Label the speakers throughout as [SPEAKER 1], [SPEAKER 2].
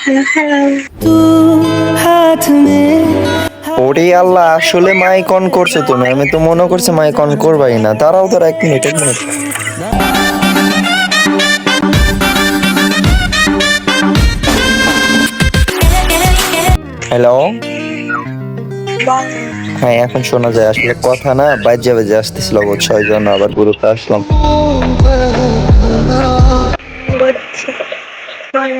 [SPEAKER 1] Hello, hello.
[SPEAKER 2] ওরে আল্লাহ, আসলে mic on করছো তুমি? আমি তো মনে করছি মাইক অন করবাই না। তারাও তো 1 মিনিট। হ্যালো।
[SPEAKER 1] বল।
[SPEAKER 2] হ্যাঁ, এখন শোনা যায়। আসলে কথা না বাজে বাজে আসতেছিল, বুঝছো? ওই জন্য আবার গুরুত্ব আসলাম।
[SPEAKER 1] বুঝছি। বল।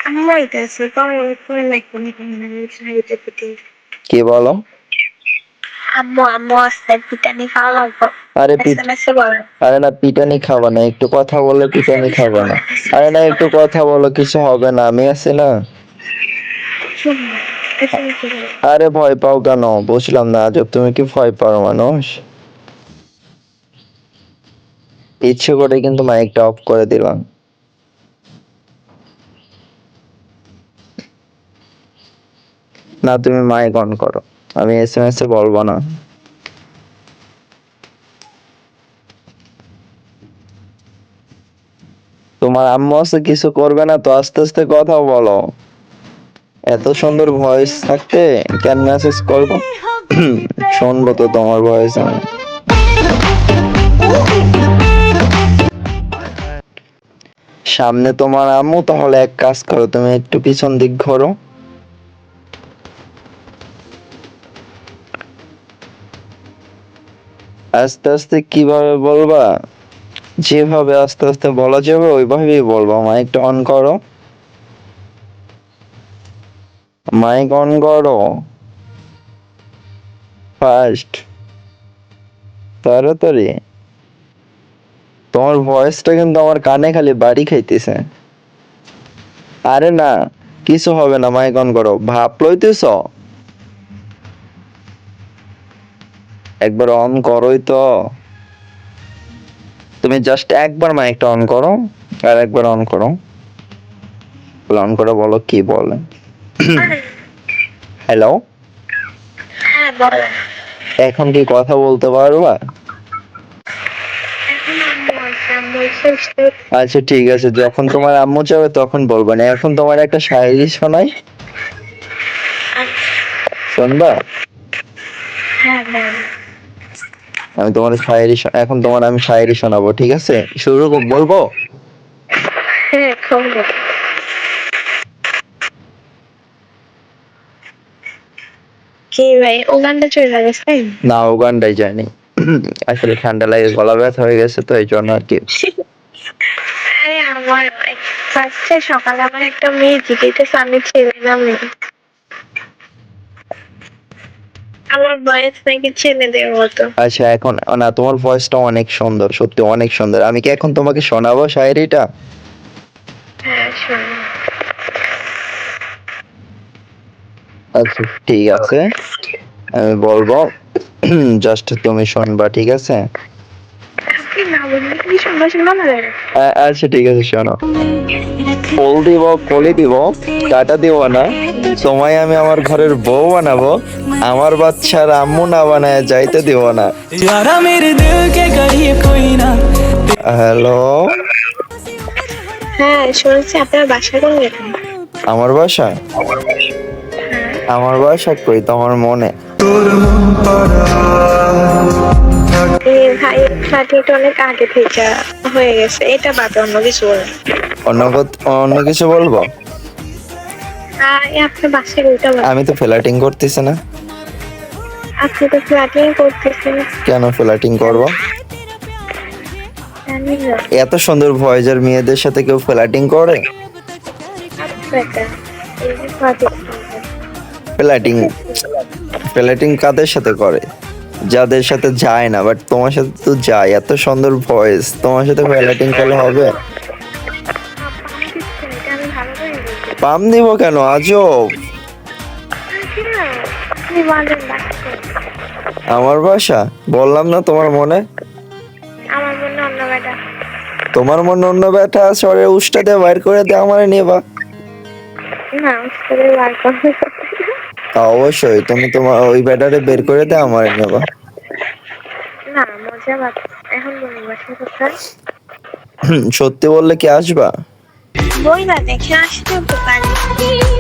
[SPEAKER 1] আম্মু আইতাছে। পরে লাগবে শাড়িতে পিঠে।
[SPEAKER 2] কি বলো?
[SPEAKER 1] আম্মু আসছে পিঠানি খাওয়া লাগবে।
[SPEAKER 2] আরে
[SPEAKER 1] এসএমএসে বলো।
[SPEAKER 2] আরে না, পিটানি খাবা না, একটু কথা বলে পিটানি খাবা না। আরে না, একটু কথা বলো, কিছু হবে না, আমি আছি না।
[SPEAKER 1] শুন না, এসএমএসে বলো।
[SPEAKER 2] আরে ভয় পাও কেন? বুঝলাম না, আজব, তুমি কি ভয় পাও মানুষ? ইচ্ছে করে কিন্তু মাইকটা অফ করে দিলাম। না, তুমি মাইক অন করো, আমি এসএমএস এ বলবো না। তোমার আম্মু আছে, কিছু করবে না তো? আস্তে আস্তে কথা বলো। এত সুন্দর ভয়েস থাকতে কেন মেসেজ করবো? শুনবো তো তোমার ভয়েস আমি। সামনে তোমার আম্মু, তাহলে এক কাজ করো, তুমি একটু পিছন দিক ঘোরো। আস্তে আস্তে কিভাবে বলবা? যেভাবে আস্তে আস্তে বলা যাবে ওইভাবেই বলবা। মাইকটা অন করো, মাইক অন করো ফার্স্ট, তাড়াতাড়ি। তোমার ভয়েসটা কিন্তু আমার কানে খালি বাড়ি খাইতেছে। আরে না, কিছু হবে না, মাইক অন করো। ভাপ লইতেছ? একবার অন করোই তো। তুমি জাস্ট একবার মাইকটা অন করো, আর একবার অন করো। অন করে বলো কি বলে। হ্যালো।
[SPEAKER 1] হ্যাঁ, বল।
[SPEAKER 2] এখন কি কথা বলতে পারবা?
[SPEAKER 1] এখন আম্মু আসছে।
[SPEAKER 2] আচ্ছা ঠিক আছে, যখন তোমার আম্মু যাবে তখন বলবা না। এখন তোমার একটা শায়রি শোনাই, শুনবা?
[SPEAKER 1] হ্যাঁ, বল।
[SPEAKER 2] আমি তোমার এখন তোমার আমি শায়রি শোনাবো, ঠিক আছে? বলবো?
[SPEAKER 1] হ্যাঁ, খবর। কি ভাই, উগান্ডা চলে গেছে?
[SPEAKER 2] না, উগান্ডায় যায়নি। আসলে ঠান্ডা লাগে, গলা ব্যথা হয়ে গেছে তো, এই জন্য আর কি।
[SPEAKER 1] আরে আমার ফার্স্টে সকালে আমার একটা মেয়ে জিজ্ঞেস আমি ছেলে না মেয়ে। আমার বয়স নাকি ছেলেদের মতো।
[SPEAKER 2] আচ্ছা, এখন না, তোমার ভয়েসটা অনেক সুন্দর, সত্যি অনেক সুন্দর। আমি কি এখন তোমাকে শোনাবো শায়রিটা?
[SPEAKER 1] হ্যাঁ, শোনো।
[SPEAKER 2] আচ্ছা ঠিক আছে, আমি বলবো, জাস্ট তুমি শুনবা, ঠিক আছে?
[SPEAKER 1] আপনি না বললে কি শুনবো শুনবো না রে?
[SPEAKER 2] আচ্ছা ঠিক আছে, শোনো। ফুল দিব, কলি দিব, কাটা দিব না, তোমায় আমি আমার ঘরের বউ বানাবো, আমার বাচ্চার আম্মু না বানায় যাইতে দিব না। হ্যালো।
[SPEAKER 1] হ্যাঁ, শুনছি আপনার বাসা কোন জায়গায়?
[SPEAKER 2] আমার বাসা? আমার বাসা কই তোমার মনে?
[SPEAKER 1] ভাই, ফ্ল্যাট অনেক আগে থেকে হয়ে গেছে, এটা বাদে অন্য কিছু বলেন।
[SPEAKER 2] অন্য কিছু বলবো?
[SPEAKER 1] আপনার বাসায় ওইটা বলেন।
[SPEAKER 2] আমি তো ফ্ল্যাটিং করতেছি না।
[SPEAKER 1] আপনি তো ফ্ল্যাটিং করতেছেন।
[SPEAKER 2] কেন ফ্ল্যাটিং করব?
[SPEAKER 1] জানি না।
[SPEAKER 2] এত সুন্দর ভয়েজের মেয়েদের সাথে কেউ ফ্ল্যাটিং করে? ফ্ল্যাটিং ফ্ল্যাটিং কাদের সাথে করে? যাদের সাথে যায় না, বাট তোমার সাথে তো যায়। এত সুন্দর ভয়েস, তোমার সাথে ফ্ল্যাটিং করলে হবে? পাম দিব কেন? আজব। আমার বাসা বললাম না তোমার মনে?
[SPEAKER 1] আমার মনে অন্য বেটা।
[SPEAKER 2] তোমার মনে অন্য ব্যাটা আছে, ওরে উষ্টা দিয়ে বাইর করে দিয়ে আমারে নেবা?
[SPEAKER 1] না, উস্তাদের বার করবে।
[SPEAKER 2] অবশ্যই, তুমি তোমার ওই ব্যাটারে বের করে দিয়ে আমারে নেবা।
[SPEAKER 1] না, মজা বাদ। এখন বলি বাসা কোথায়?
[SPEAKER 2] সত্যি বললে কি আসবা?
[SPEAKER 1] বইলা দেখে আসতে তো পারি।